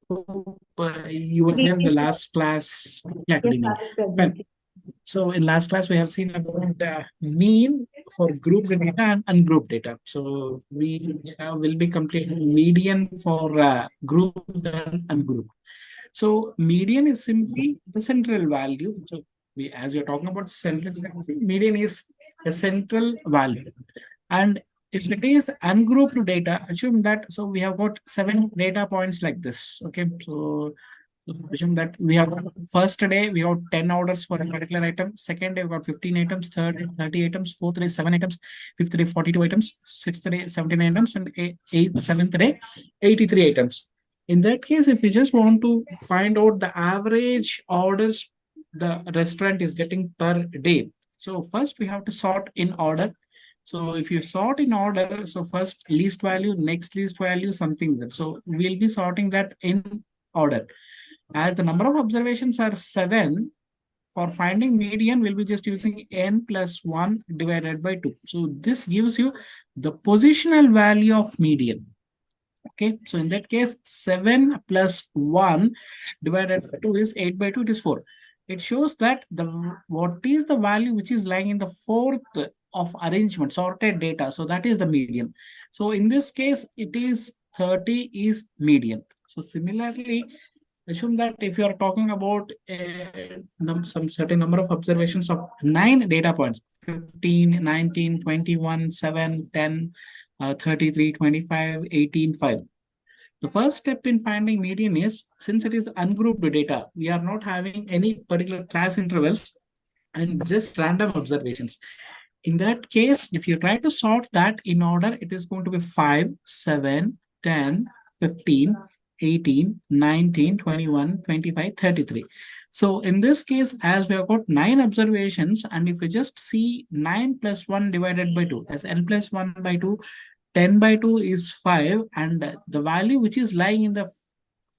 You were here in the last class. Yeah, good evening. Well, so in last class, we have seen about mean for grouped data and ungrouped data. So we will be completing median for grouped and ungrouped. So median is simply the central value. So we, as you're talking about central frequency, median is a central value. And if it is ungrouped data, assume that, so we have got 7 data points like this. Okay, so assume that we have first day, we have 10 orders for a particular item. Second day, we got 15 items. Third day, 30 items. Fourth day, 7 items. Fifth day, 42 items. Sixth day, 79 items. And seventh day, 83 items. In that case, if you just want to find out the average orders the restaurant is getting per day, so first we have to sort in order. So if you sort in order, so first least value, next least value, something like that. So we'll be sorting that in order. As the number of observations are 7, for finding median, we'll be just using n plus 1 divided by 2. So this gives you the positional value of median. Okay, so in that case, 7 plus 1 divided by 2 is 8 by 2, it is 4. It shows that what is the value which is lying in the fourth of arrangement, sorted data. So that is the median. So in this case, it is 30 is median. So similarly, assume that if you are talking about some certain number of observations of 9 data points, 15, 19, 21, 7, 10, 33, 25, 18, 5. The first step in finding median is, since it is ungrouped data, we are not having any particular class intervals and just random observations. In that case, if you try to sort that in order, it is going to be 5, 7, 10, 15, 18, 19, 21, 25, 33. So in this case, as we have got 9 observations, and if we just see 9 plus 1 divided by 2, as n plus 1 by 2, 10 by 2 is 5, and the value which is lying in the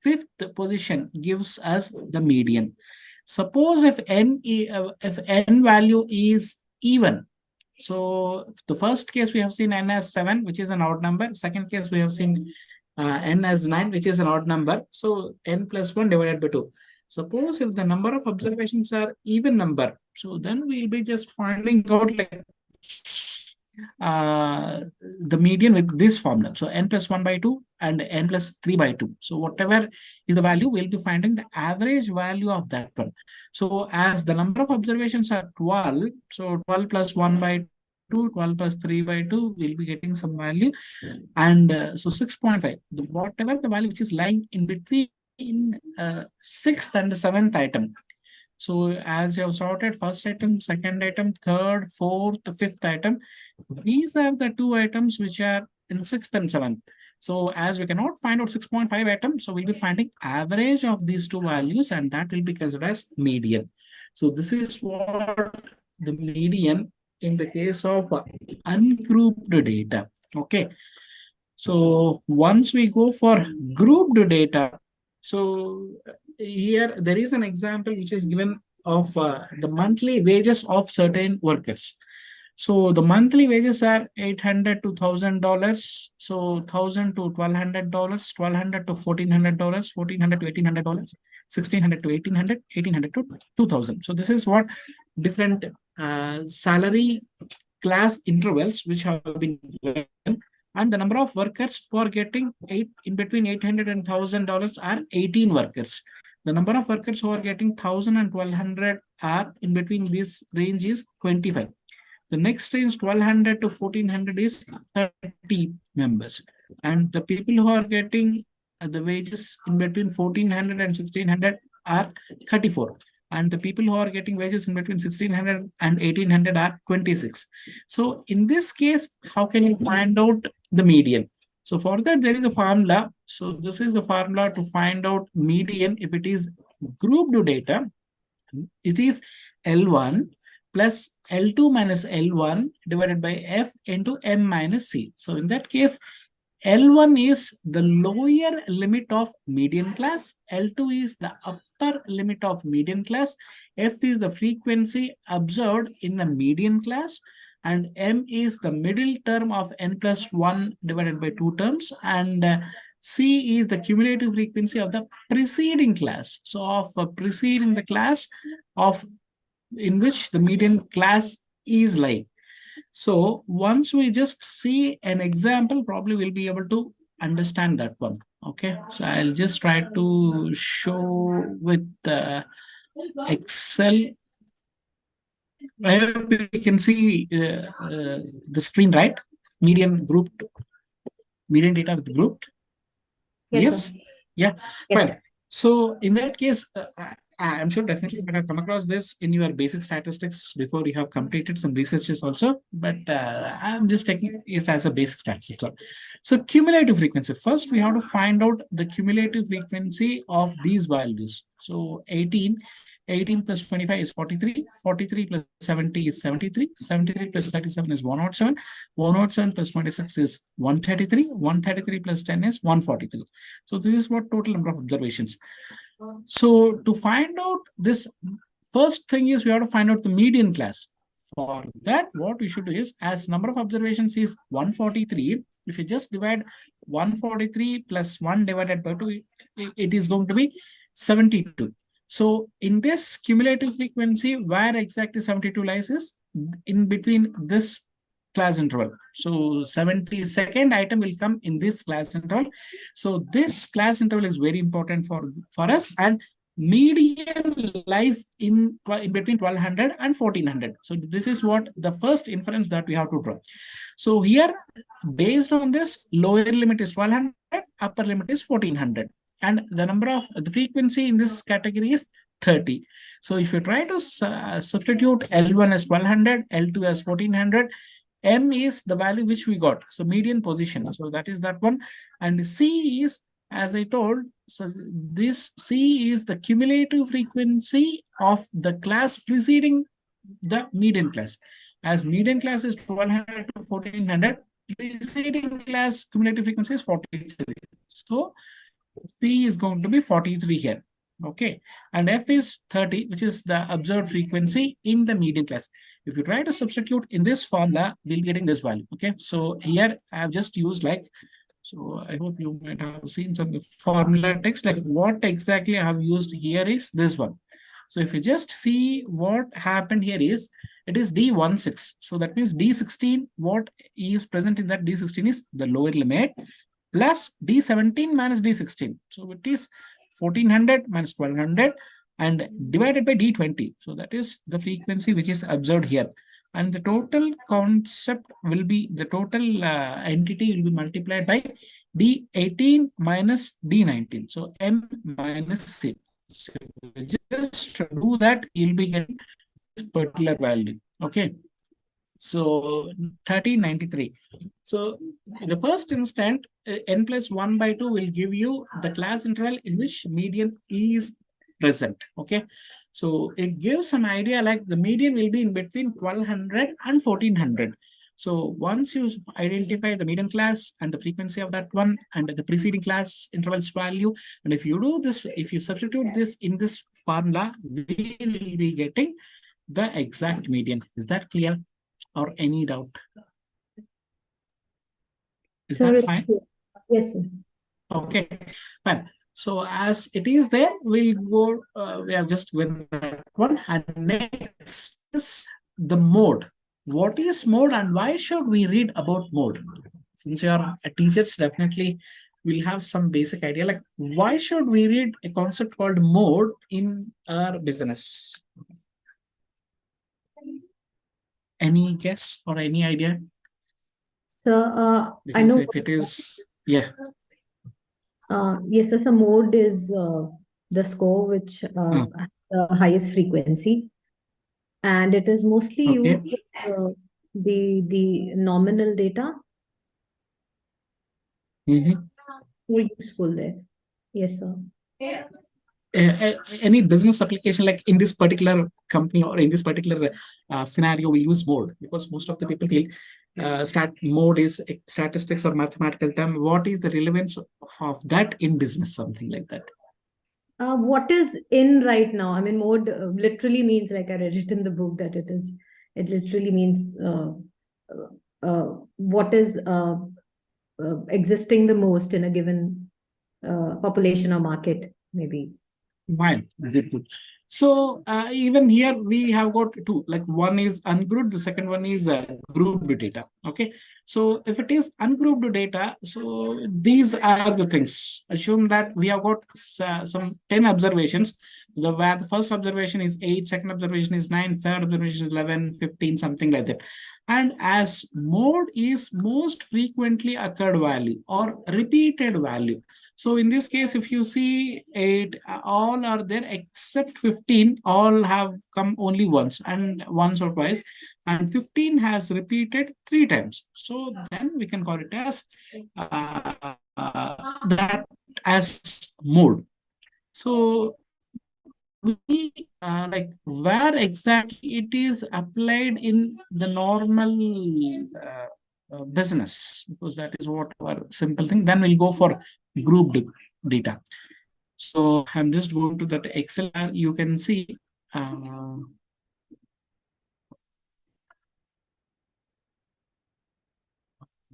5th position gives us the median. Suppose if n value is even, so the first case we have seen n as 7, which is an odd number. Second case we have seen n as 9, which is an odd number. So n plus 1 divided by 2. Suppose if the number of observations are even number, so then we'll be just finding out like the median with this formula. So n plus 1 by 2 and n plus 3 by 2. So whatever is the value, we'll be finding the average value of that one. So as the number of observations are 12, so 12 plus 1 by 2, 12 plus 3 by 2, we'll be getting some value. And so 6.5, whatever the value which is lying in between 6th and 7th item. So as you have sorted first item, second item, third, fourth, fifth item, these are the 2 items which are in 6th and 7th. So as we cannot find out 6.5 items, so we'll be finding average of these 2 values, and that will be considered as median. So this is what the median in the case of ungrouped data. Okay. So once we go for grouped data, so here there is an example which is given of the monthly wages of certain workers. So the monthly wages are $800 to $1,000. So $1,000 to $1,200, $1,200 to $1,400, $1,400 to $1,800, $1,600 to $1,800, $1,800 to $2,000. So this is what different salary class intervals which have been given. And the number of workers who are getting in between $800 and $1,000 are 18 workers. The number of workers who are getting $1,000 and $1,200 are in between this range is 25. The next range, 1,200 to 1,400, is 30 members. And the people who are getting the wages in between 1,400 and 1,600 are 34. And the people who are getting wages in between 1,600 and 1,800 are 26. So in this case, how can you find out the median? So for that, there is a formula. So this is the formula to find out median. If it is grouped data, it is L1 plus L2 minus L1 divided by F into M minus C. So in that case, L1 is the lower limit of median class. L2 is the upper limit of median class. F is the frequency observed in the median class. And M is the middle term of n plus 1 divided by 2 terms. And C is the cumulative frequency of the preceding class. So of preceding the class of in which the median class is lying. So once we just see an example, probably we'll be able to understand that one. Okay, so I'll just try to show with Excel. I hope you can see the screen, right? Median grouped, median data with grouped. Yes. Yeah. Yes. Fine. So in that case, I'm sure definitely you might have come across this in your basic statistics before you have completed some researches also, but I'm just taking it as a basic statistics. So cumulative frequency. First, we have to find out the cumulative frequency of these values. So 18 plus 25 is 43, 43 plus 70 is 73, 73 plus 37 is 107, 107 plus 26 is 133, 133 plus 10 is 143. So this is what total number of observations. So to find out this, first thing is we have to find out the median class. For that, what we should do is, as number of observations is 143, if you just divide 143 plus 1 divided by 2, it is going to be 72. So in this cumulative frequency, where exactly 72 lies is in between this class interval. So 72nd item will come in this class interval. So this class interval is very important for us, and median lies in between 1200 and 1400. So this is what the first inference that we have to draw. So here, based on this, lower limit is 1200, upper limit is 1400. And the number of the frequency in this category is 30. So if you try to substitute L1 as 1200, L2 as 1400, M is the value which we got. So median position. So that is that one. And C is, as I told, so this C is the cumulative frequency of the class preceding the median class. As median class is 1200 to 1400, preceding class cumulative frequency is 43. So C is going to be 43 here. Okay. And F is 30, which is the observed frequency in the median class. If you try to substitute in this formula, we'll be getting this value. Okay. So here I have just used like, so I hope you might have seen some formula text, like what exactly I have used here is this one. So if you just see what happened here is, it is D16. So that means D16, what is present in that D16 is the lower limit plus D17 minus D16. So it is 1400 minus 1200 and divided by D20. So that is the frequency which is observed here. And the total concept will be, the total entity will be multiplied by D18 minus D19. So M minus C. So just do that, you'll be getting this particular value. Okay. So 1393. So in the first instant, n plus 1 by 2 will give you the class interval in which median is present. Okay. So it gives an idea like the median will be in between 1200 and 1400. So once you identify the median class and the frequency of that one and the preceding class intervals value, and if you do this, if you substitute this in this formula, we will be getting the exact median. Is that clear? Or any doubt? Is that fine? Yes, sir. Okay, fine. So as it is there, we'll go, we have just given that one. And next is the mode. What is mode and why should we read about mode? Since you are a teachers, definitely we'll have some basic idea, like why should we read a concept called mode in our business? Any guess or any idea? So because I know if it is, yeah. Yes, so mode is the score which has the highest frequency, and it is mostly used with the nominal data. More useful there. Yes, sir. Any business application like in this particular company or in this particular scenario, we use mode because most of the people feel mode is statistics or mathematical term. What is the relevance of that in business? Something like that. What is in right now? I mean, mode literally means, like I read it in the book, that it literally means what is existing the most in a given population or market, maybe. Fine, good. So even here we have got two, like one is ungrouped, the second one is grouped data. Okay, so if it is ungrouped data, so these are the things. Assume that we have got some 10 observations, where the first observation is 8, second observation is 9, third observation is 11, 15, something like that. And as mode is most frequently occurred value or repeated value. So in this case, if you see it, all are there except 15, all have come only once or twice, and 15 has repeated 3 times. So then we can call it as that as mode. So we like where exactly it is applied in the normal business, because that is what our simple thing. Then we'll go for grouped data. So I'm just going to that Excel. You can see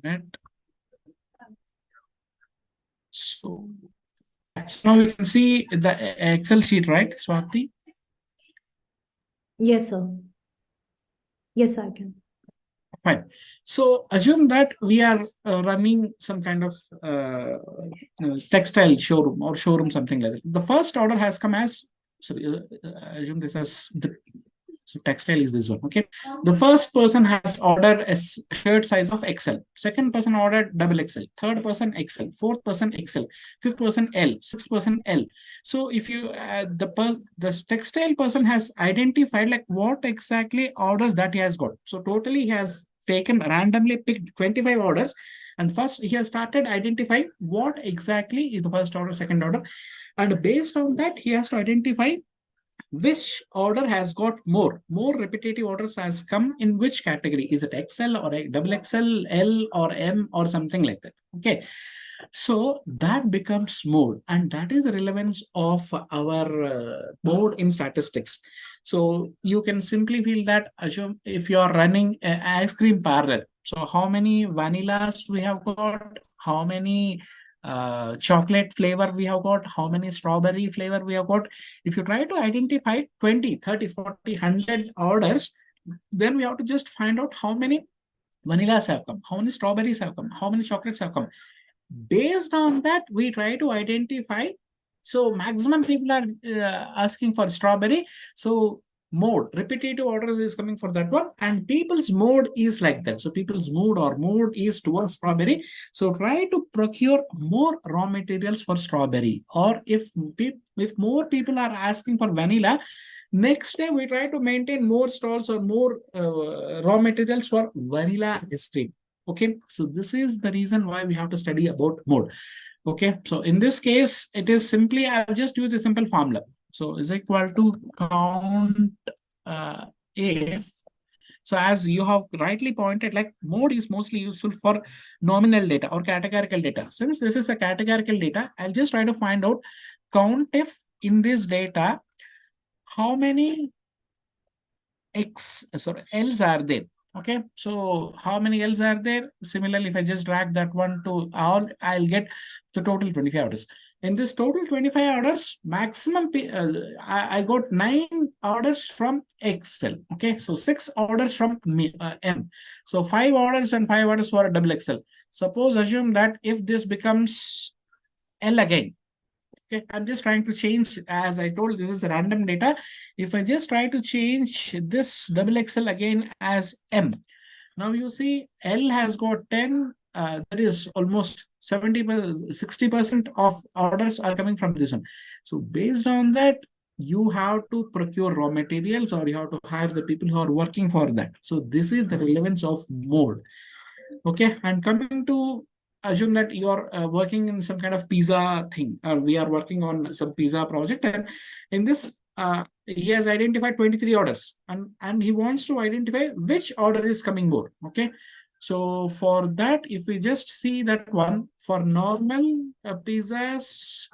that. So now you can see the Excel sheet, right, Swati? Yes, sir. Yes, I can. Fine. So assume that we are running some kind of textile showroom or showroom, something like that. The first order has come as, sorry, assume this as the, so textile is this one. Okay. The first person has ordered a shirt size of XL. Second person ordered double XL. Third person XL. Fourth person XL. Fifth person L. Sixth person L. So if you the textile person has identified like what exactly orders that he has got. So totally he has taken randomly picked 25 orders, and first he has started identifying what exactly is the first order, second order, and based on that he has to identify which order has got more repetitive orders has come in which category. Is it XL or a double XL, L or M or something like that. Okay, so that becomes mode, and that is the relevance of our mode in statistics. So you can simply feel that, assume if you are running an ice cream parlor, so how many vanillas we have got, how many chocolate flavor we have got, how many strawberry flavor we have got. If you try to identify 20, 30, 40, 100 orders, then we have to just find out how many vanillas have come, how many strawberries have come, how many chocolates have come. Based on that, we try to identify. So maximum people are asking for strawberry. So mode, repetitive orders is coming for that one. And people's mode is like that. So people's mood or mood is towards strawberry. So try to procure more raw materials for strawberry. Or if more people are asking for vanilla, next day we try to maintain more stalls or more raw materials for vanilla ice cream. Okay, so this is the reason why we have to study about mode. Okay, so in this case, it is simply, I'll just use a simple formula. So is equal to count if. So as you have rightly pointed, like mode is mostly useful for nominal data or categorical data. Since this is a categorical data, I'll just try to find out count if in this data, how many L's are there. Okay, so how many L's are there? Similarly, if I just drag that one to all, I'll get the total 25 orders. In this total 25 orders, maximum, I got 9 orders from XL. Okay, so 6 orders from M. So 5 orders and 5 orders for a double XL. Suppose assume that if this becomes L again. Okay, I'm just trying to change, as I told, this is random data. If I just try to change this double XL again as M, now you see L has got 10, that is almost 60% of orders are coming from this one. So based on that, you have to procure raw materials or you have to hire the people who are working for that. So this is the relevance of mode. Okay, and coming to, assume that you are working in some kind of pizza thing. We are working on some pizza project, and in this, he has identified 23 orders, and he wants to identify which order is coming more. Okay, so for that, if we just see that one for normal pizzas,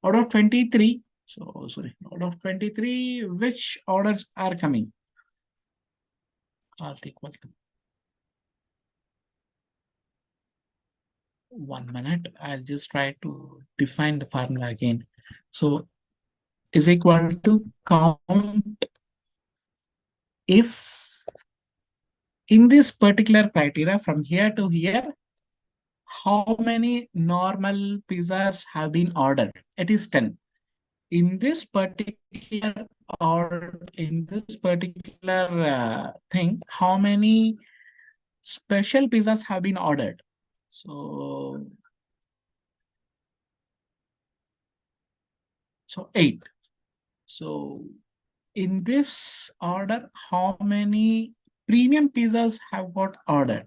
out of 23, so sorry, out of 23, which orders are coming? I'll take one. 1 minute. I'll just try to define the formula again. So is equal to count if in this particular criteria from here to here, how many normal pizzas have been ordered? It is 10. In this particular thing, how many special pizzas have been ordered? So 8. So in this order, how many premium pizzas have got ordered?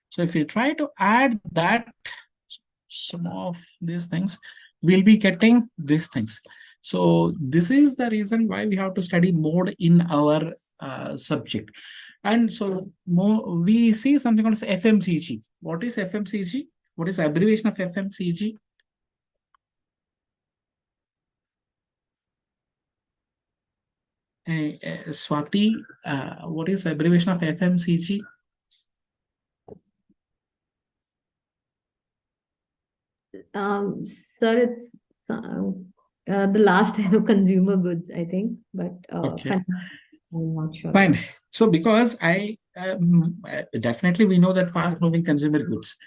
So if you try to add that, some of these things, we'll be getting these things. So this is the reason why we have to study mode in our subject. And so we see something called FMCG. What is FMCG? What is the abbreviation of FMCG? Swati, what is the abbreviation of FMCG? Sir, it's the last I know consumer goods, I think, but Okay. I'm not sure. Fine. So because definitely we know that fast moving consumer goods,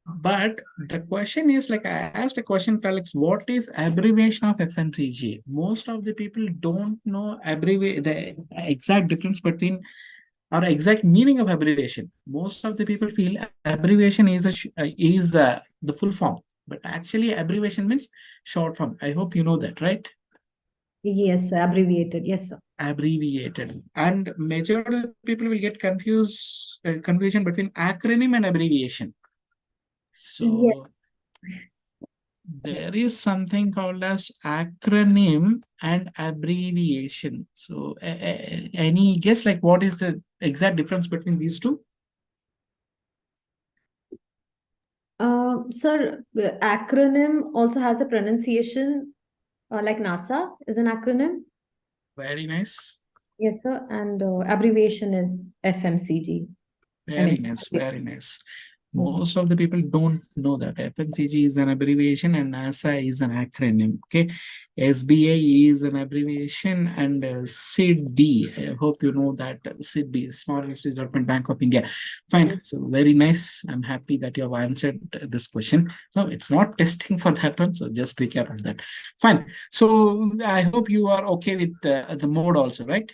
but the question is, like, I asked a question, Alex, what is abbreviation of FMCG? Most of the people don't know the exact difference between or exact meaning of abbreviation. Most of the people feel abbreviation is the full form, but actually abbreviation means short form. I hope you know that, right? Yes, abbreviated. Yes, sir. Abbreviated. And majority of the people will get confusion between acronym and abbreviation. So Yes. there is something called as acronym and abbreviation. So any guess, like, what is the exact difference between these two? Sir, acronym also has a pronunciation like NASA is an acronym. Very nice. Yes, sir. And abbreviation is FMCG. Very nice. Very nice. Most of the people don't know that FMCG is an abbreviation and NASA is an acronym. Okay, SBI is an abbreviation and SIDB. I hope you know that SIDB, Small Industries Development Bank of India. Fine. So very nice. I'm happy that you have answered this question. No, it's not testing for that one. So just recap of that. Fine. So I hope you are okay with the mode also, right?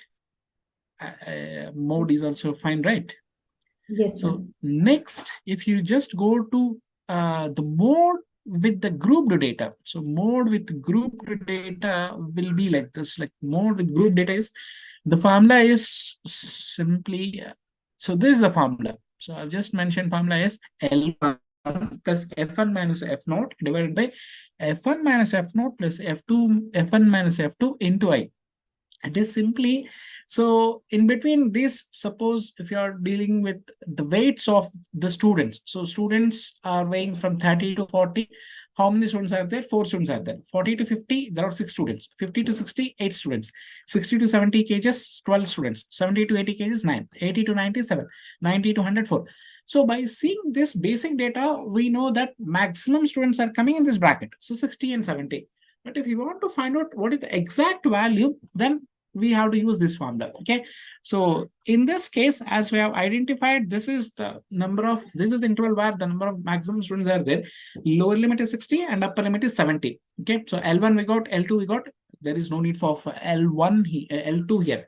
Mode is also fine, right? Yes, sir. So next, if you just go to the mode with the grouped data. So mode with grouped data will be like this. Like mode with grouped data is, the formula is simply, so this is the formula. So I've just mentioned formula is L1 plus F1 minus F0 divided by F1 minus F0 plus F1 minus F2 into I. It is simply, so in between this, suppose if you are dealing with the weights of the students. So students are weighing from 30 to 40. How many students are there? 4 students are there. 40 to 50, there are 6 students. 50 to 60, 8 students. 60 to 70 kgs, 12 students. 70 to 80 kgs, 9. 80 to 97. 90 to 104. So by seeing this basic data, we know that maximum students are coming in this bracket. So 60 and 70. But if you want to find out what is the exact value, then we have to use this formula. Okay, so in this case, as we have identified, this is the interval where the number of maximum students are there. Lower limit is 60 and upper limit is 70. Okay, so L1 we got, L2 we got. There is no need for L1 L2 here,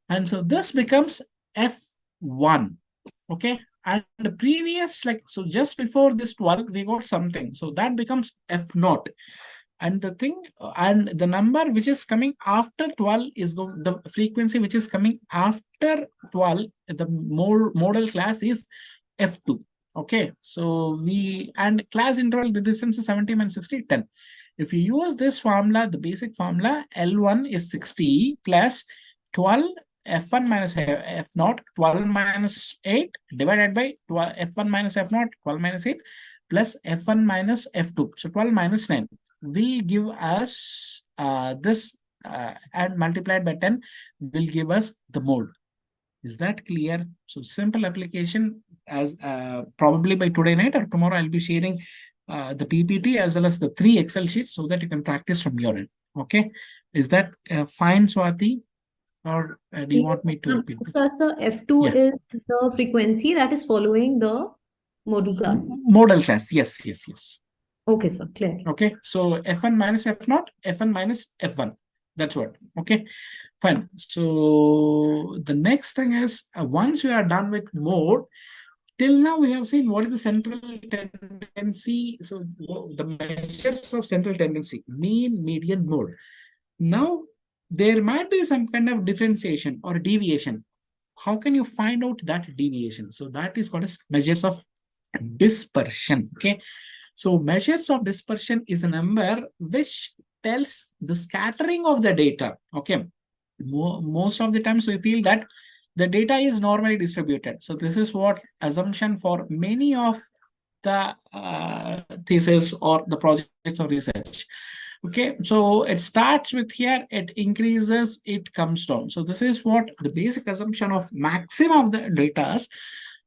and so this becomes F1. Okay, and the previous, like, so just before this 12 we got something, so that becomes F0. And the thing, and the number which is coming after 12 is the frequency which is coming after 12, the modal class is F2. Okay, so and class interval, the distance is 70 minus 60, 10. If you use this formula, the basic formula, L1 is 60 plus 12 F1 minus F0, 12 minus 8 divided by F1 minus F0, 12 minus 8 plus F1 minus F2. So 12 minus 9 will give us this and multiplied by 10 will give us the mode. Is that clear? So simple application, as probably by today night or tomorrow, I'll be sharing the PPT as well as the 3 Excel sheets so that you can practice from your end. Okay. Is that fine, Swati? Or do you want me to repeat? So F2 Yeah. is the frequency that is following the modal class. Modal class. Yes, yes, yes. Okay, sir. Clear. Okay. So F1 minus F0, F1 minus F1. That's what. Okay. Fine. So the next thing is once you are done with mode, till now we have seen what is the central tendency. So the measures of central tendency, mean, median, mode. Now there might be some kind of differentiation or deviation. How can you find out that deviation? So that is called as measures of dispersion. Okay. So measures of dispersion is a number which tells the scattering of the data. Okay. Most of the times we feel that the data is normally distributed. So this is what assumption for many of the thesis or the projects of research. Okay, so it starts with here, it increases, it comes down. So this is what the basic assumption of maximum of the data is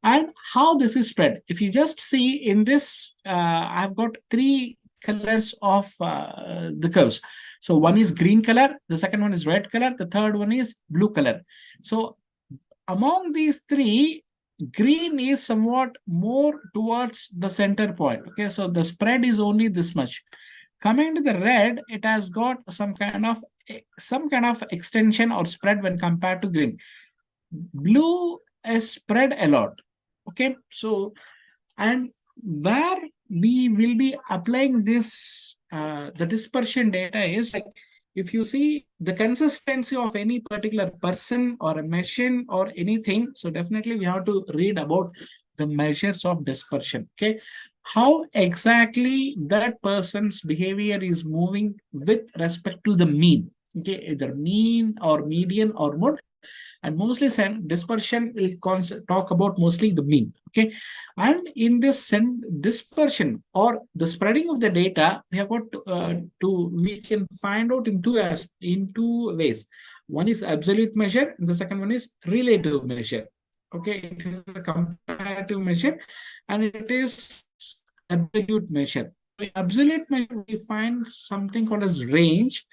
and how this is spread. If you just see in this, I've got 3 colors of the curves. So one is green color, the second one is red color, the third one is blue color. So among these 3, green is somewhat more towards the center point. Okay, so the spread is only this much. Coming to the red, it has got some kind of extension or spread when compared to green. Blue is spread a lot. Okay, so and where we will be applying this the dispersion data is like, if you see the consistency of any particular person or a machine or anything, so definitely we have to read about the measures of dispersion. Okay, how exactly that person's behavior is moving with respect to the mean. Okay, either mean or median or mode, and mostly dispersion will talk about mostly the mean. Okay, and in this dispersion or the spreading of the data, we have got we can find out in two ways. One is absolute measure, and the second one is relative measure. Okay, it is a comparative measure, and it is absolute measure. In absolute measure, we find something called as range,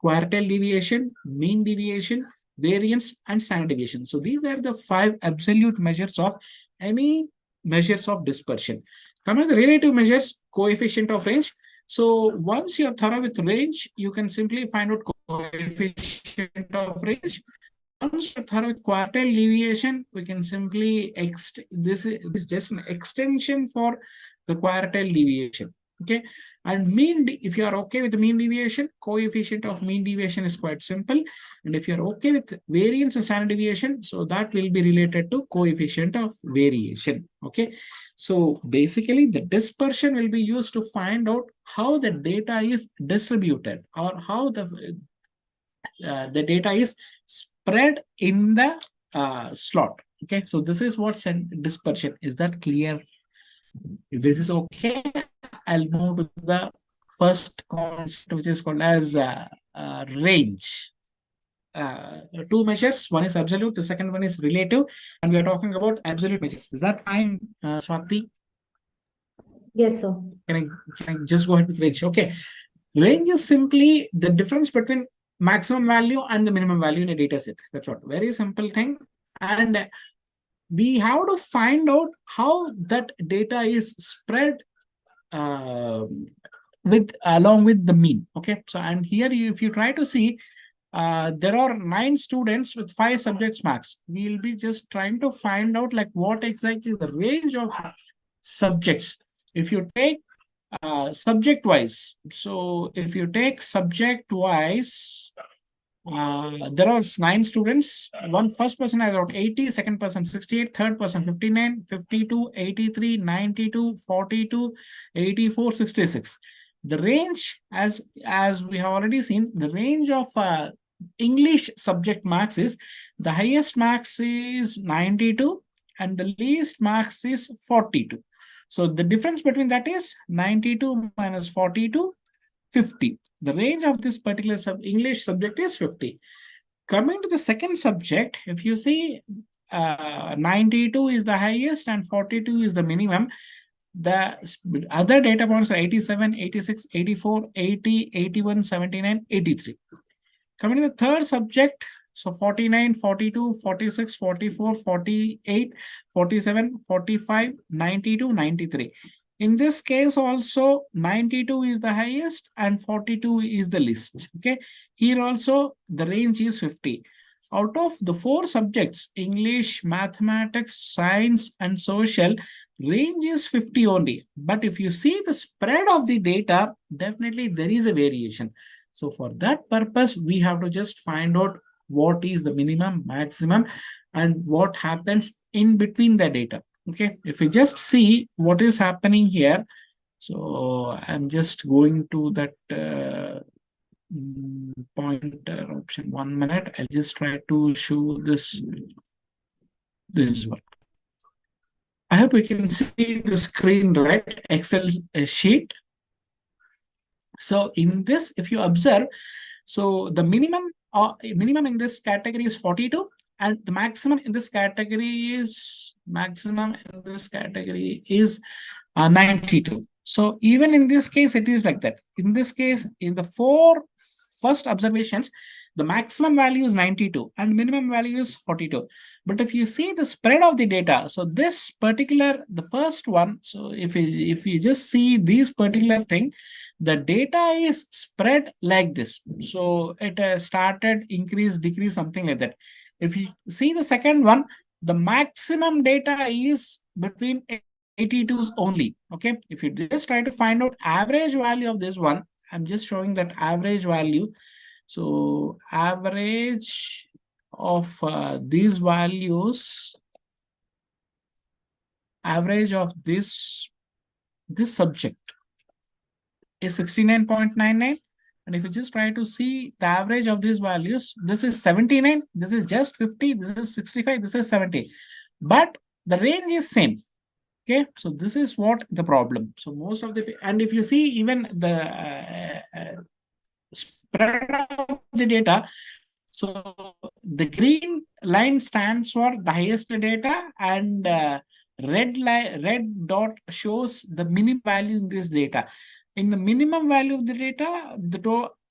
quartile deviation, mean deviation, variance, and standard deviation. So these are the 5 absolute measures of any measures of dispersion. Coming to the relative measures, coefficient of range. So once you are thorough with range, you can simply find out coefficient of range. Once you're thorough with quartile deviation, we can simply this is just an extension for the quartile deviation. Okay, and mean, if you are okay with the mean deviation, coefficient of mean deviation is quite simple. And if you're okay with variance and standard deviation, so that will be related to coefficient of variation. Okay, so basically the dispersion will be used to find out how the data is distributed or how the data is spread in the slot. Okay, so this is what dispersion. Is that clear? If this is okay, I'll move to the first concept, which is called as range. 2 measures, one is absolute, the second one is relative, and we are talking about absolute measures. Is that fine, Swati? Yes, sir. Can I just go ahead with range? Okay, range is simply the difference between maximum value and the minimum value in a data set. That's what, very simple thing. And we have to find out how that data is spread along with the mean. Okay, so and here if you try to see, there are 9 students with 5 subjects max. We'll be just trying to find out like what exactly the range of subjects. If you take subject wise, so if you take subject wise, there are 9 students. First person has got 80, second person 68, third person 59, 52, 83, 92, 42, 84, 66. The range, as we have already seen, the range of English subject max is, the highest max is 92 and the least max is 42. So the difference between that is 92 minus 42, 50. The range of this particular English subject is 50. Coming to the second subject, if you see, 92 is the highest and 42 is the minimum. The other data points are 87, 86, 84, 80, 81, 79, 83. Coming to the third subject, so 49, 42, 46, 44, 48, 47, 45, 92, 93. In this case also 92 is the highest and 42 is the least. Okay. Here also the range is 50. Out of the 4 subjects, English, mathematics, science, and social, range is 50 only. But if you see the spread of the data, definitely there is a variation. So for that purpose, we have to just find out what is the minimum, maximum, and what happens in between the data. Okay, if you just see what is happening here. So I'm just going to that pointer option. 1 minute. I'll just try to show this one. I hope you can see the screen, right? Excel sheet. So in this, if you observe, so the minimum in this category is 42, and the maximum in this category is 92. So even in this case, it is like that. In this case, in the 4 first observations, the maximum value is 92 and minimum value is 42. But if you see the spread of the data, so this particular, the first one, so if you just see this particular thing, the data is spread like this. So it started, increase, decrease, something like that. If you see the second one, the maximum data is between 82s only. Okay. If you just try to find out average value of this one, I'm just showing that average value. So average of these values, average of this subject is 69.99. And if you just try to see the average of these values, this is 79, this is just 50, this is 65, this is 70. But the range is same. Okay, so this is what the problem. So most of the, and if you see even the spread of the data, so the green line stands for the highest data, and red dot shows the minimum value in this data. In the minimum value of the data,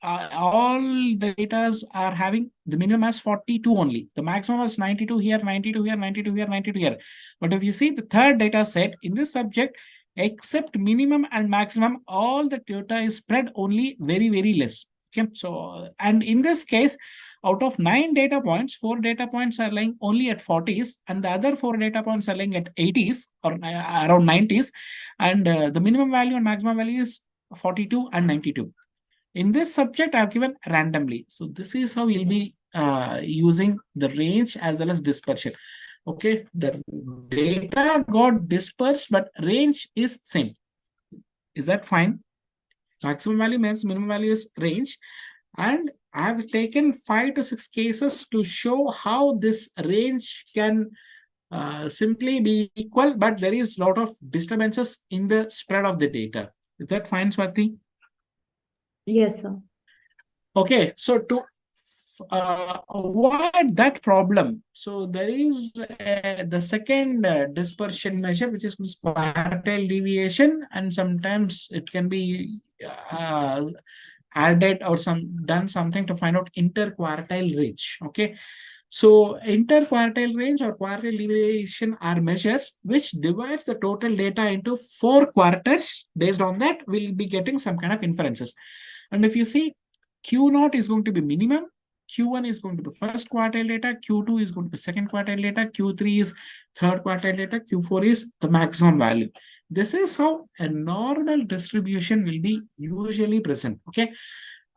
all the data are having the minimum as 42 only. The maximum is 92 here, 92 here, 92 here, 92 here. But if you see the third data set in this subject, except minimum and maximum, all the data is spread only very, very less. Okay, so, and in this case, out of 9 data points, 4 data points are lying only at 40s, and the other 4 data points are lying at 80s or around 90s, and the minimum value and maximum value is 42 and 92. In this subject, I have given randomly. So this is how we'll be using the range as well as dispersion. Okay, the data got dispersed, but range is same. Is that fine? Maximum value means minimum value is range. And I have taken 5 to 6 cases to show how this range can simply be equal, but there is a lot of disturbances in the spread of the data. Is that fine, Swati? Yes, sir. Okay, so to avoid that problem, so there is the second dispersion measure, which is quartile deviation, and sometimes it can be added or done something to find out interquartile range. Okay, so interquartile range or quartile deviation are measures which divides the total data into 4 quarters. Based on that, we'll be getting some kind of inferences. And if you see, Q0 is going to be minimum, Q1 is going to be first quartile data, Q2 is going to be second quartile data, Q3 is third quartile data, Q4 is the maximum value. This is how a normal distribution will be usually present. Okay,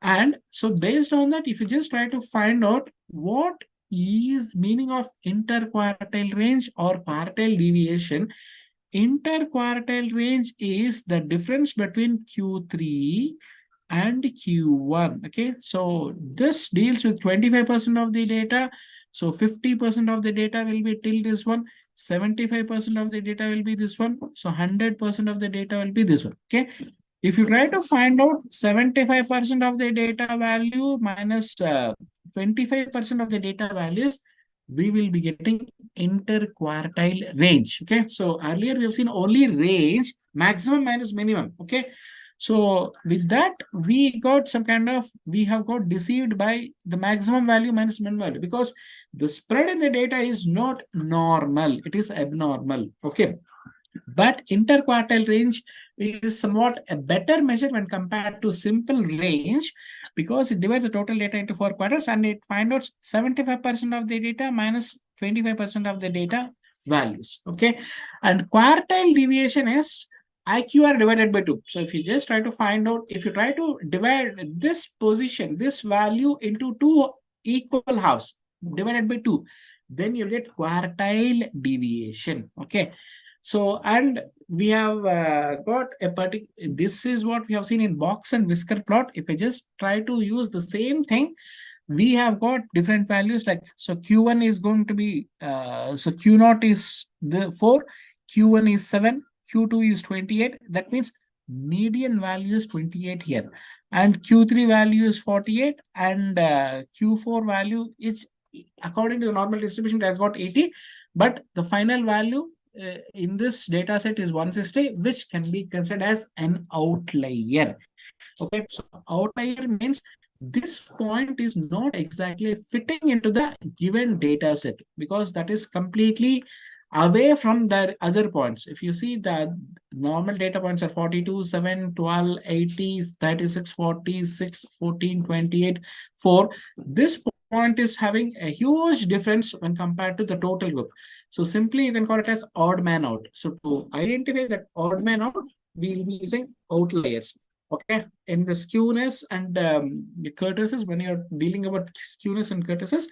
and so based on that, if you just try to find out what is meaning of interquartile range or quartile deviation, interquartile range is the difference between Q3 and Q1. Okay, so this deals with 25% of the data. So 50% of the data will be till this one, 75% of the data will be this one, so 100% of the data will be this one. Okay, if you try to find out 75% of the data value minus 25% of the data values, we will be getting interquartile range. Okay, so earlier we have seen only range, maximum minus minimum. Okay, so with that we got some kind of, we have got deceived by the maximum value minus minimum value, because the spread in the data is not normal, it is abnormal. Okay, but interquartile range is somewhat a better measure when compared to simple range, because it divides the total data into 4 quarters and it finds out 75% of the data minus 25% of the data values. Okay, and quartile deviation is IQR divided by 2. So if you just try to find out, if you try to divide this position, this value into 2 equal halves divided by 2, then you get quartile deviation. Okay, so, and we have got a particular, this is what we have seen in box and whisker plot. If I just try to use the same thing, we have got different values, like, so Q1 is going to be, so Q0 is the 4, Q1 is 7, Q2 is 28. That means median value is 28 here. And Q3 value is 48, and Q4 value is, according to the normal distribution, it has got 80, but the final value in this data set is 160, which can be considered as an outlier. Okay, so outlier means this point is not exactly fitting into the given data set, because that is completely away from the other points. If you see that normal data points are 42, 7, 12, 80, 36, 46, 14, 28, 4. This point is having a huge difference when compared to the total group. So simply you can call it as odd man out. So to identify that odd man out, we will be using outliers. Okay, in the skewness and the kurtosis, when you're dealing about skewness and kurtosis,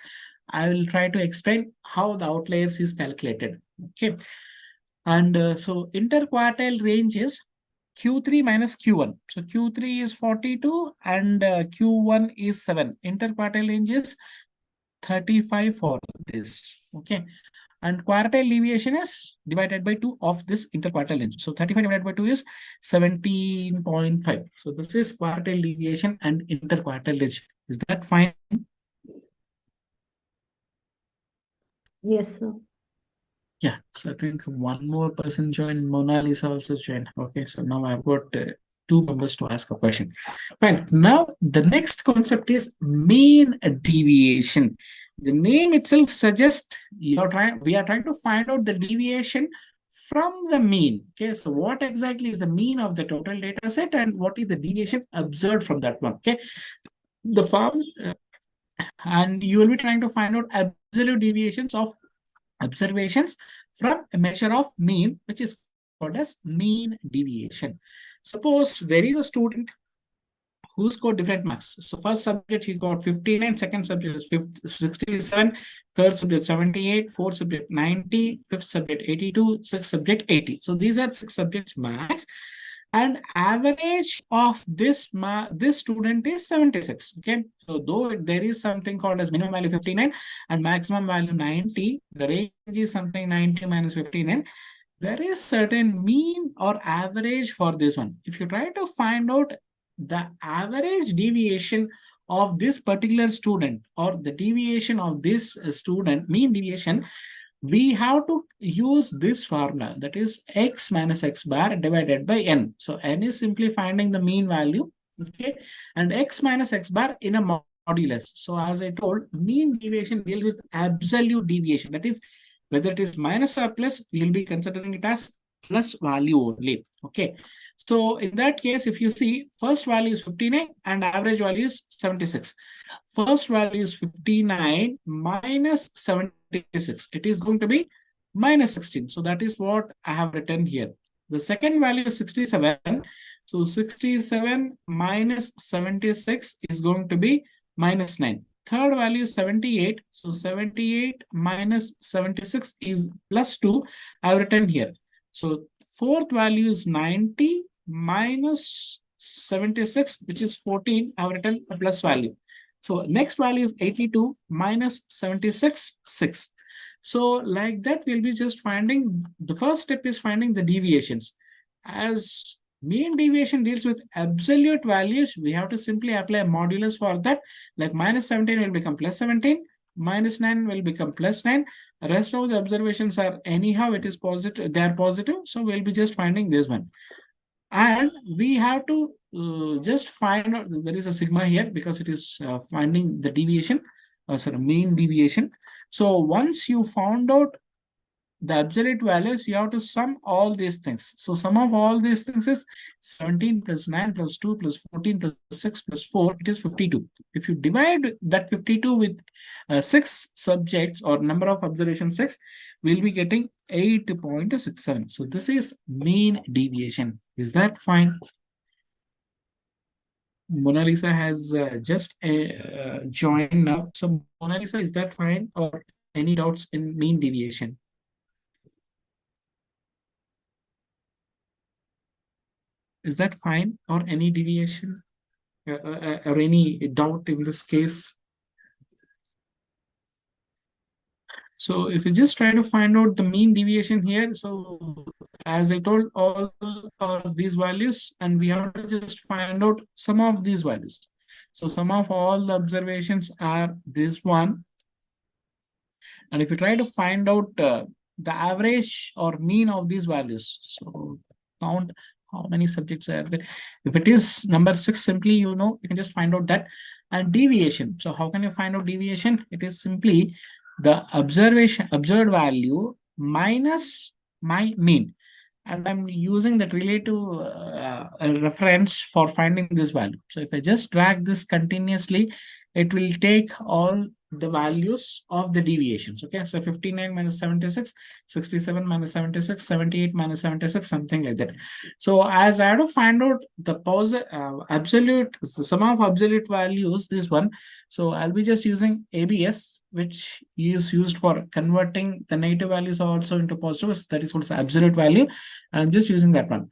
I will try to explain how the outliers is calculated. Okay, and so interquartile range is Q3 minus Q1. So Q3 is 42 and Q1 is 7. Interquartile range is 35 for this. Okay, and quartile deviation is divided by 2 of this interquartile range. So 35 divided by 2 is 17.5. So this is quartile deviation and interquartile range. Is that fine? Yes, sir. Yeah, so I think one more person joined. Mona Lisa also joined. Okay, so now I've got 2 members to ask a question. Fine. Now the next concept is mean deviation. The name itself suggests we are trying to find out the deviation from the mean. Okay, so what exactly is the mean of the total data set and what is the deviation observed from that one? Okay, the form, and you will be trying to find out absolute deviations of observations from a measure of mean, which is called as mean deviation. Suppose there is a student who scored different marks. So first subject he got 59, second subject is 67, third subject 78, fourth subject 90, fifth subject 82, sixth subject 80. So these are 6 subjects marks, and average of this student is 76. Okay, so though there is something called as minimum value 59 and maximum value 90, the range is something 90 minus 59. There is certain mean or average for this one. If you try to find out the average deviation of this particular student, or the deviation of this student, mean deviation, we have to use this formula, that is x minus x bar divided by n. So n is simply finding the mean value, okay, and x minus x bar in a modulus. So as I told, mean deviation deals with absolute deviation, that is whether it is minus or plus, we will be considering it as plus value only. Okay, so in that case, if you see, first value is 59 and average value is 76. First value is 59 minus 76. It is going to be minus 16. So that is what I have written here. The second value is 67. So 67 minus 76 is going to be minus 9. Third value is 78. So 78 minus 76 is plus 2. I have written here. So fourth value is 90 minus 76, which is 14. I have written a plus value. So next value is 82 minus 76, 6. So like that, we'll be just finding, the first step is finding the deviations. As mean deviation deals with absolute values, we have to simply apply a modulus for that. Like minus 17 will become plus 17, minus 9 will become plus 9. Rest of the observations are anyhow, it is positive, they are positive. So we'll be just finding this one. And we have to just find out, there is a sigma here because it is finding the deviation, sorry, mean deviation. So once you found out the absolute values, you have to sum all these things. So sum of all these things is 17 plus 9 plus 2 plus 14 plus 6 plus 4, it is 52. If you divide that 52 with 6 subjects or number of observations 6, we'll be getting 8.67. So this is mean deviation. Is that fine? Mona Lisa has just joined now. So Mona Lisa, is that fine, or any doubts in mean deviation? Is that fine, or any deviation or any doubt in this case? So if you just try to find out the mean deviation here, so as I told, all of these values, and we have to just find out some of these values. So sum of all the observations are this one. And if you try to find out the average or mean of these values, so count how many subjects are there. If it is number 6, simply, you can just find out that. And deviation. So how can you find out deviation? It is simply the observed value minus my mean. And I'm using that relative reference for finding this value. So if I just drag this continuously, it will take all the values of the deviations. Okay, so 59 minus 76, 67 minus 76, 78 minus 76, something like that. So as I have to find out the absolute, the sum of absolute values, this one. So I'll be just using ABS, which is used for converting the negative values also into positives. That is what's absolute value. I'm just using that one.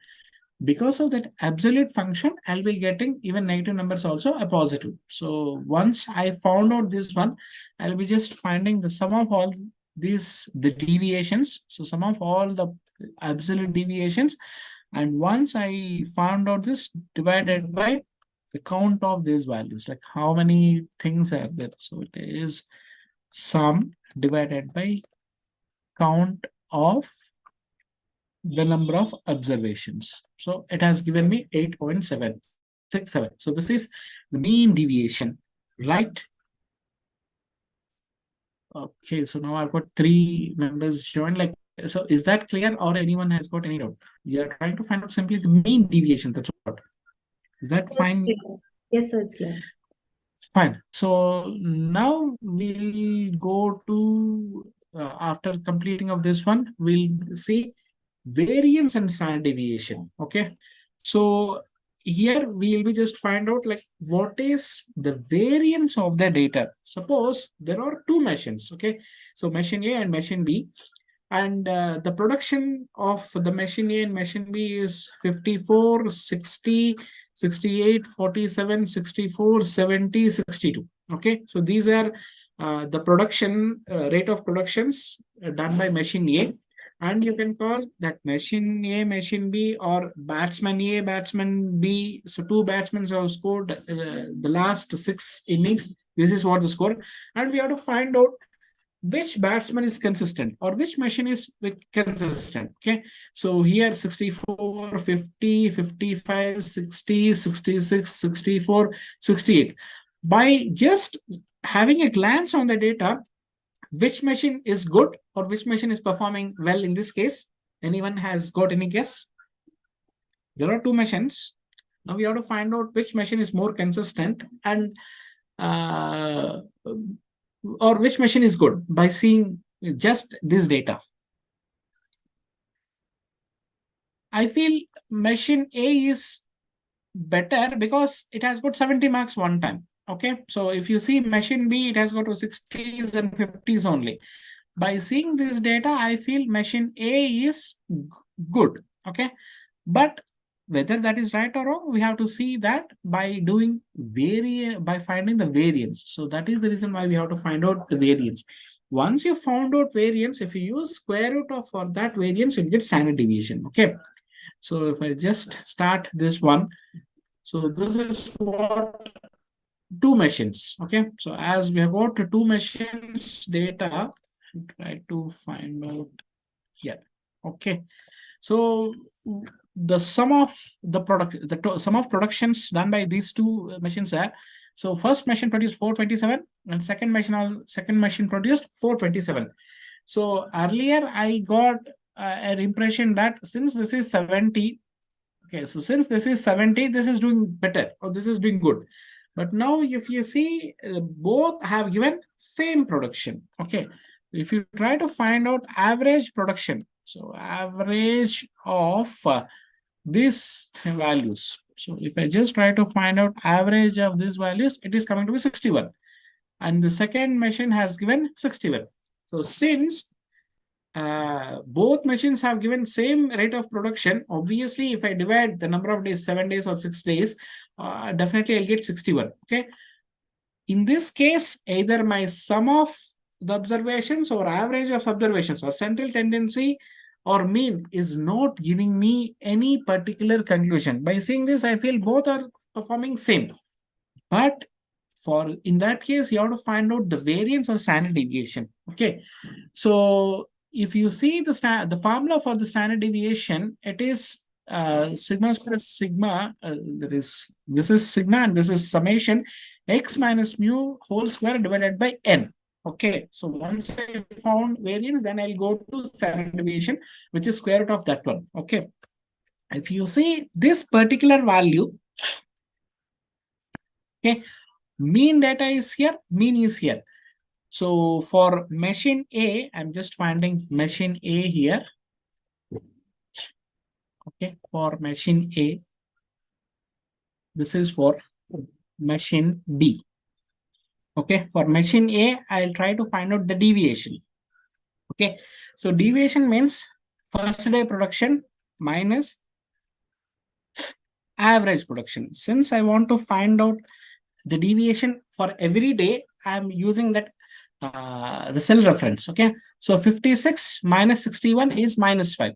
Because of that absolute function, I'll be getting even negative numbers also a positive. So once I found out this one, I'll be just finding the sum of all these, the deviations. So sum of all the absolute deviations. And once I found out this, divided by the count of these values, like how many things are there. So it is sum divided by count of the number of observations. So it has given me 8.767. So this is the mean deviation, right? Okay, so now I've got 3 members joined. Like, so is that clear, or anyone has got any doubt? We are trying to find out simply the mean deviation. That's what. Is that fine? Yes, sir, it's clear. Fine. So now we'll go to after completing of this one, we'll see variance and standard deviation. Okay, so here we'll be just find out like what is the variance of the data. Suppose there are 2 machines. Okay, so machine A and machine B, and the production of the machine A and machine B is 54, 60, 68, 47, 64, 70, 62. Okay, so these are the production rate of productions done by machine A. And you can call that machine A, machine B, or batsman A, batsman B. So 2 batsmen have scored the last 6 innings. This is what the score. And we have to find out which batsman is consistent or which machine is consistent. Okay, so here 64, 50, 55, 60, 66, 64, 68. By just having a glance on the data, which machine is good or which machine is performing well in this case? Anyone has got any guess? There are 2 machines. Now we have to find out which machine is more consistent and or which machine is good by seeing just this data. I feel machine A is better because it has got 70 marks one time. Okay, so if you see machine B, it has got to 60s and 50s only. By seeing this data, I feel machine A is good. Okay, but whether that is right or wrong, we have to see that by doing by finding the variance. So that is the reason why we have to find out the variance. Once you found out variance, if you use square root of for that variance, you get standard deviation. Okay, so if I just start this one, so this is what two machines. Okay, so as we have got two machines data, try to find out here. Okay, so the sum of the product, the sum of productions done by these two machines are. So first machine produced 427, and second machine produced 427. So earlier I got an impression that since this is 70, okay, so since this is 70, this is doing better or this is doing good. But now if you see, both have given same production. Okay, if you try to find out average production, so average of these values. So if I just try to find out average of these values, it is coming to be 61. And the second machine has given 61. So since both machines have given same rate of production, obviously if I divide the number of days, 7 days or 6 days, definitely I'll get 61. Okay, in this case, either my sum of the observations or average of observations or central tendency or mean is not giving me any particular conclusion. By seeing this, I feel both are performing same. But for in that case, you have to find out the variance or standard deviation. Okay, so if you see the formula for the standard deviation, it is sigma square sigma. This is sigma and this is summation x minus mu whole square divided by n. Okay, so once I found variance, then I'll go to standard deviation, which is square root of that one. Okay, if you see this particular value, okay, mean data is here, mean is here. So for machine A, I'm just finding machine A here. Okay, for machine A, this is for machine B. Okay, for machine A, I'll try to find out the deviation. Okay, so deviation means first day production minus average production. Since I want to find out the deviation for every day, I'm using that the cell reference. Okay, so 56 minus 61 is minus 5.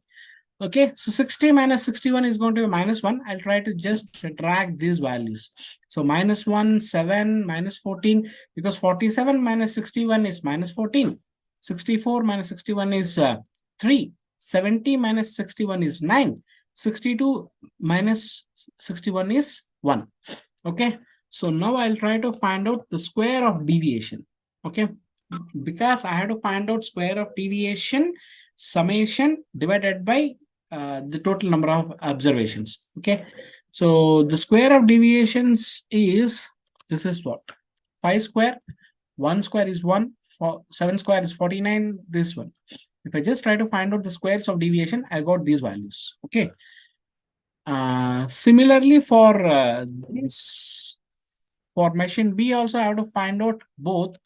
Okay, so 60 minus 61 is going to be minus 1. I'll try to just drag these values. So minus 1, 7, minus 14, because 47 minus 61 is minus 14. 64 minus 61 is 3. 70 minus 61 is 9. 62 minus 61 is 1. Okay, so now I'll try to find out the square of deviation. Okay, because I have to find out square of deviation, summation divided by the total number of observations. Okay, so the square of deviations is, this is what, 5 square, 1 square is 1, 7 square is 49, this one. If I just try to find out the squares of deviation, I got these values. Okay, similarly for this, for machine B also I have to find out both.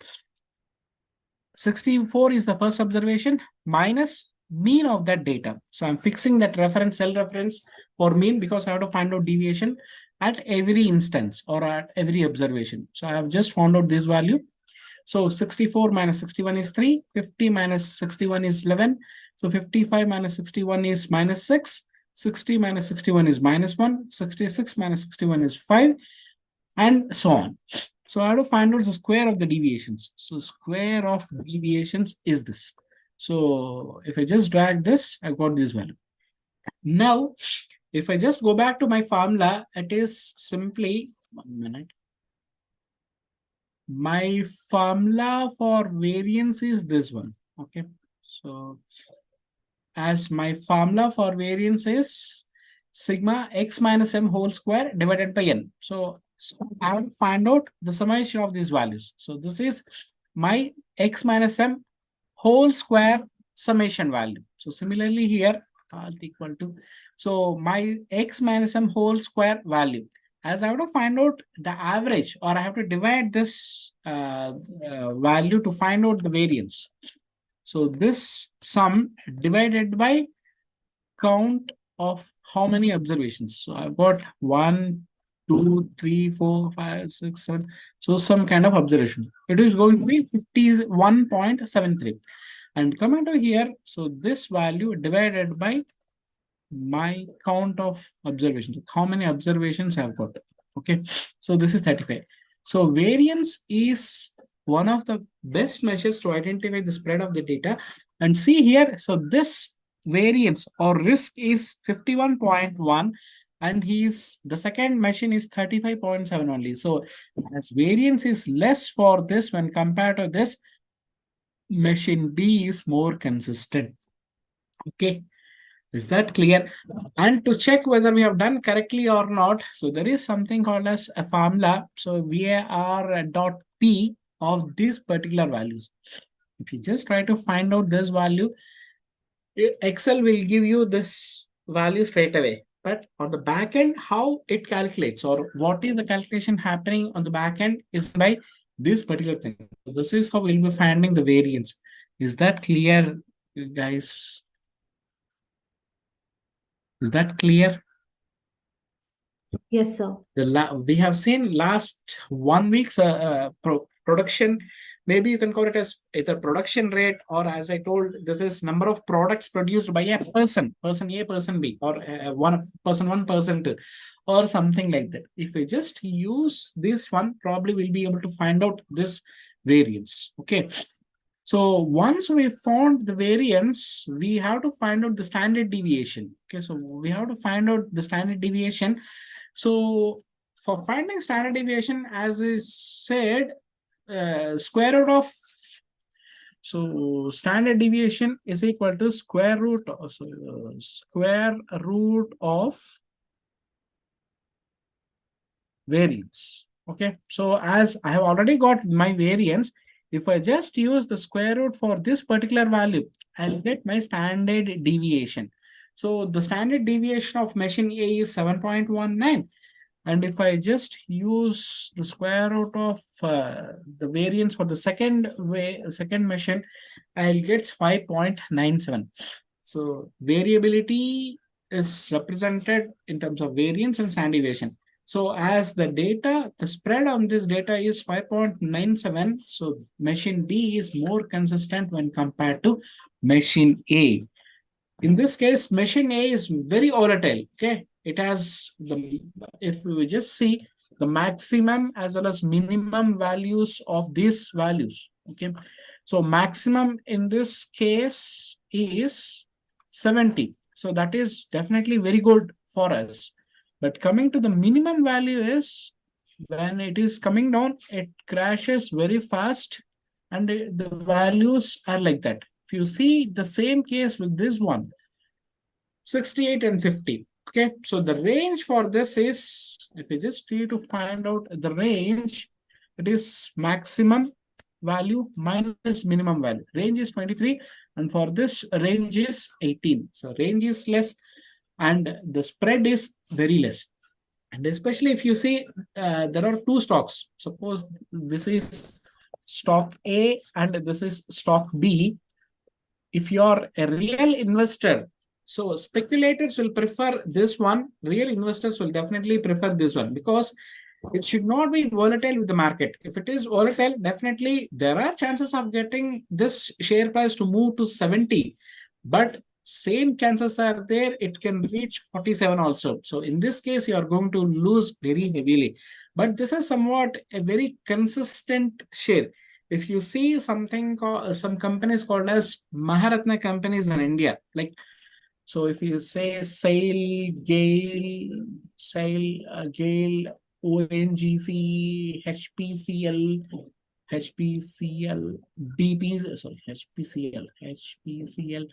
64 is the first observation minus mean of that data. So I'm fixing that reference, cell reference for mean, because I have to find out deviation at every instance or at every observation. So I have just found out this value. So 64 minus 61 is 3, 50 minus 61 is 11. So 55 minus 61 is minus 6, 60 minus 61 is minus 1, 66 minus 61 is 5, and so on. So I have to find out the square of the deviations. So square of deviations is this. So if I just drag this, I got this value. Now, if I just go back to my formula, it is simply, 1 minute. My formula for variance is this one. Okay, so as my formula for variance is sigma x minus m whole square divided by n. So I have to find out the summation of these values. So this is my x minus m whole square summation value. So similarly here, equal to, so my x minus m whole square value, as I have to find out the average, or I have to divide this value to find out the variance. So this sum divided by count of how many observations. So I've got 1, 2, 3, 4, 5, 6, 7. So some kind of observation. It is going to be 51.73. And coming to here, so this value divided by my count of observations. How many observations I've got. Okay, so this is 35. So variance is one of the best measures to identify the spread of the data. And see here, so this variance or risk is 51.1, and the second machine is 35.7 only. So as variance is less for this when compared to this, machine B is more consistent. Okay. Is that clear? And to check whether we have done correctly or not, so there is something called as a formula. So var dot p of these particular values. If you just try to find out this value, Excel will give you this value straight away. But on the back end, how it calculates or what is the calculation happening on the back end is by this particular thing. So this is how we'll be finding the variance. Is that clear, guys? Is that clear? Yes, sir. We have seen last 1 week's production. Maybe you can call it as either production rate, or as I told, this is number of products produced by a person A, person B, or person 1, person 2, or something like that. If we just use this one, probably we'll be able to find out this variance. Okay. So once we found the variance, we have to find out the standard deviation. Okay, so we have to find out the standard deviation. So for finding standard deviation, as is said, square root of, so standard deviation is equal to square root of variance. Okay, so as I have already got my variance, if I just use the square root for this particular value, I'll get my standard deviation. So the standard deviation of machine A is 7.19. And if I just use the square root of the variance for the second machine, I'll get 5.97. So variability is represented in terms of variance and standard deviation. So as the spread on this data is 5.97, so machine B is more consistent when compared to machine A. In this case, machine A is very volatile. Okay, it has if we just see the maximum as well as minimum values of these values. Okay, so maximum in this case is 70. So that is definitely very good for us. But coming to the minimum value is when it is coming down, it crashes very fast, and the values are like that. If you see the same case with this one, 68 and 50. Okay, so the range for this is, if we just try to find out the range, it is maximum value minus minimum value. Range is 23, and for this range is 18. So range is less, and the spread is very less. And especially if you see, there are two stocks. Suppose this is stock A and this is stock B. If you are a real investor, so speculators will prefer this one. Real investors will definitely prefer this one because it should not be volatile with the market. If it is volatile, definitely there are chances of getting this share price to move to 70. But same chances are there, it can reach 47 also. So in this case, you are going to lose very heavily. But this is somewhat a very consistent share. If you see something called, some companies called as Maharatna companies in India, like, so if you say Gale, ONGC, HPCL, HPCL,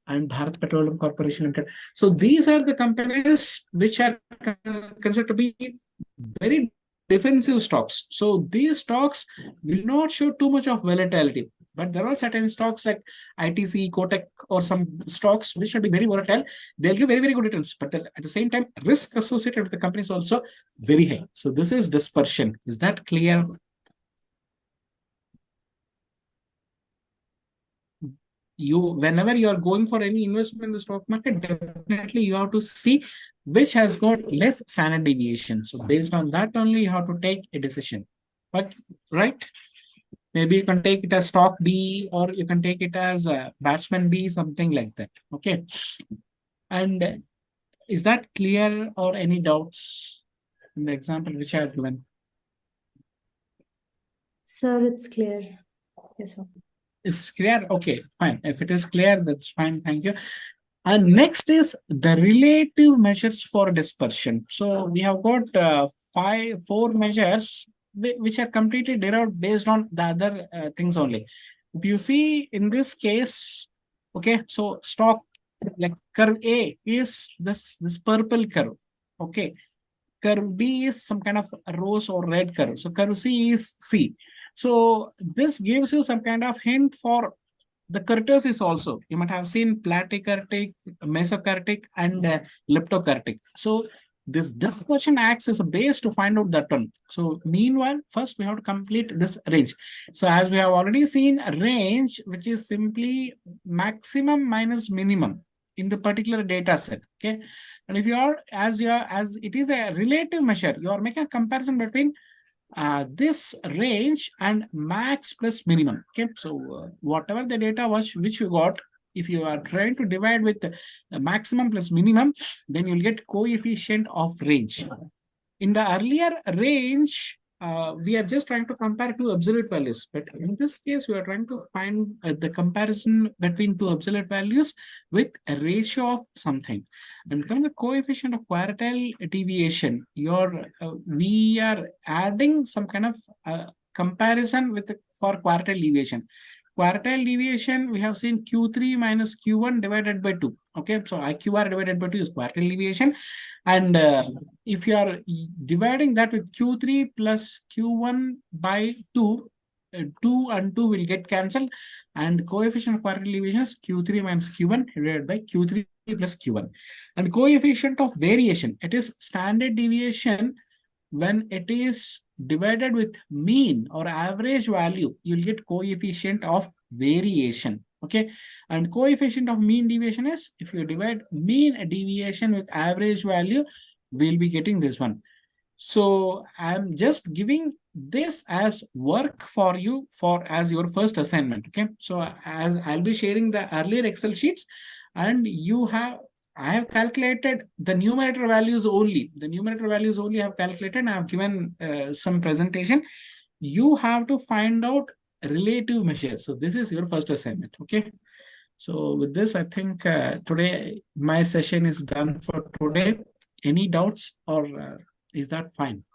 and Bharat Petroleum Corporation Limited. So these are the companies which are considered to be very defensive stocks. So these stocks will not show too much of volatility. But there are certain stocks like ITC, Kotak, or some stocks which will be very volatile. They'll give very, very good returns. But at the same time, risk associated with the company is also very high. So this is dispersion. Is that clear? Whenever you are going for any investment in the stock market, definitely you have to see which has got less standard deviation. So based on that only, you have to take a decision. But right? Maybe you can take it as stock B, or you can take it as batsman B, something like that. Okay. And is that clear, or any doubts in the example which I have given? Sir, it's clear. Yes, sir. It's clear? Okay, fine. If it is clear, that's fine. Thank you. And next is the relative measures for dispersion. So we have got four measures which are completely derived based on the other things only. If you see in this case, okay, so stock like curve A is this purple curve. Okay, curve B is some kind of rose or red curve. So curve C is C. So this gives you some kind of hint for the kurtosis also. You might have seen platykurtic, mesokurtic, and leptokurtic. So this question acts as a base to find out that one. So meanwhile, first we have to complete this range. So as we have already seen, a range which is simply maximum minus minimum in the particular data set. Okay, and if you are as it is a relative measure, you are making a comparison between this range and max plus minimum. Okay, so whatever the data was which you got, if you are trying to divide with the maximum plus minimum, then you'll get coefficient of range. In the earlier range, we are just trying to compare two absolute values, but in this case, we are trying to find the comparison between two absolute values with a ratio of something. And coming to coefficient of quartile deviation, we are adding some kind of comparison with for quartile deviation. Quartile deviation, we have seen Q3 minus Q1 divided by 2. Okay, so IQR divided by 2 is quartile deviation. And if you are dividing that with Q3 plus Q1 by 2, 2 and 2 will get cancelled. And coefficient of quartile deviation is Q3 minus Q1 divided by Q3 plus Q1. And coefficient of variation, it is standard deviation. When it is divided with mean or average value, you'll get coefficient of variation. Okay, and coefficient of mean deviation is if you divide mean deviation with average value, we'll be getting this one. So I'm just giving this as work for you as your first assignment. Okay, so as I'll be sharing the earlier Excel sheets, and I have calculated the numerator values only. The numerator values only I have calculated. I have given some presentation. You have to find out relative measure. So this is your first assignment. Okay. So with this, I think today my session is done for today. Any doubts or is that fine?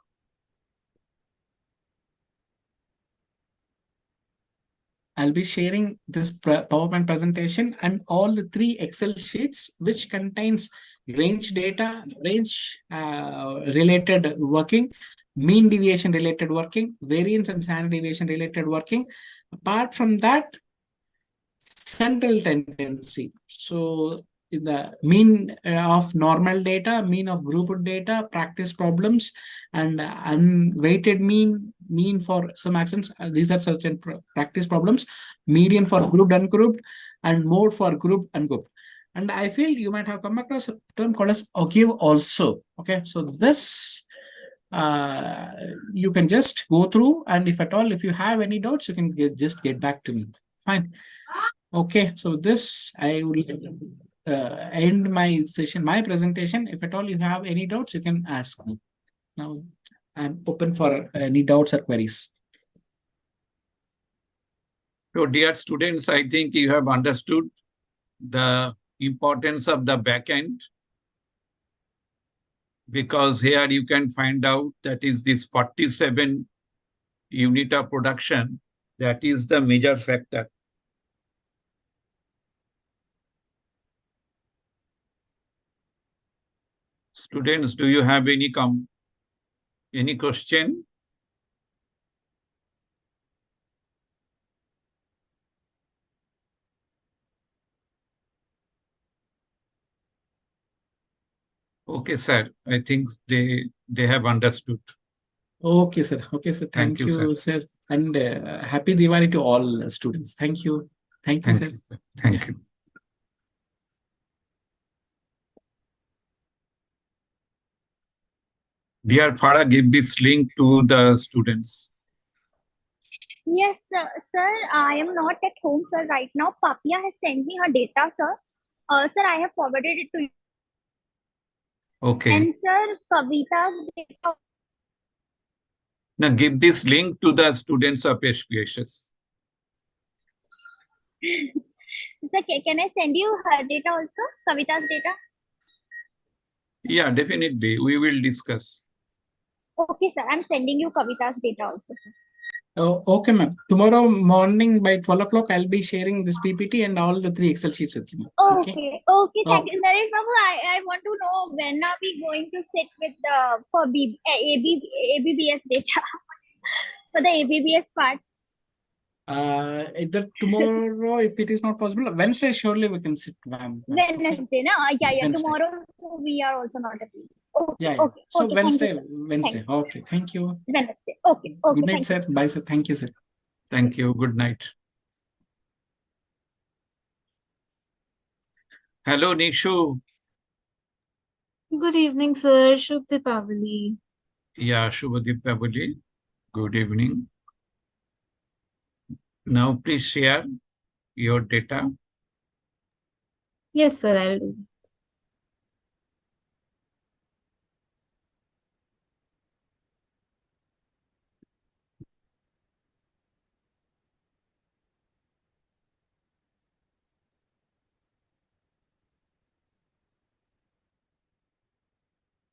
I'll be sharing this PowerPoint presentation and all the 3 Excel sheets, which contains range data, range related working, mean deviation related working, variance and standard deviation related working. Apart from that, central tendency. So in the mean of normal data, mean of grouped data, practice problems, and unweighted mean for some actions. These are certain practice problems, median for grouped, ungrouped, and mode for grouped, ungrouped. And I feel you might have come across a term called as ogive also. Okay, so this you can just go through, and if at all, if you have any doubts, you can just get back to me. Fine. Okay, so this I will end my session, my presentation. If at all you have any doubts, you can ask me. Now I'm open for any doubts or queries. So dear students, I think you have understood the importance of the backend, because here you can find out that is this 47 unit of production, that is the major factor. Students, do you have any question? Okay, sir. I think they have understood. Okay, sir. Okay, sir. Thank you, sir. And happy Diwali to all students. Thank you. Thank you, sir. Thank you. Dear Farah, give this link to the students. Yes, sir. I am not at home, sir, right now. Papia has sent me her data, sir. Sir, I have forwarded it to you. Okay. And sir, Kavita's data. Now give this link to the students of SPSS. Sir, can I send you her data also? Kavita's data? Yeah, definitely. We will discuss. Okay, sir. I'm sending you Kavita's data also, sir. Oh, okay, ma'am. Tomorrow morning by 12 o'clock, I'll be sharing this PPT and all the 3 Excel sheets with you. Okay. Thank you, Naresh Babu. I want to know when are we going to sit with the for ABBS data for the ABBS part. Either tomorrow, if it is not possible, Wednesday, surely we can sit, ma'am. Wednesday, no? Yeah. Wednesday. Tomorrow so we are also not available. Okay. Yeah. Okay. So okay, Wednesday, thank you, Wednesday. Okay, thank you. Wednesday. Okay. Good night, Thank sir. you. Bye, sir. Thank you, sir. Thank you. Good night. Hello, Nishu. Good evening, sir. Shubh Deepavali. Yeah, Shubha Deepavali. Good evening. Now, please share your data. Yes, sir, I'll do.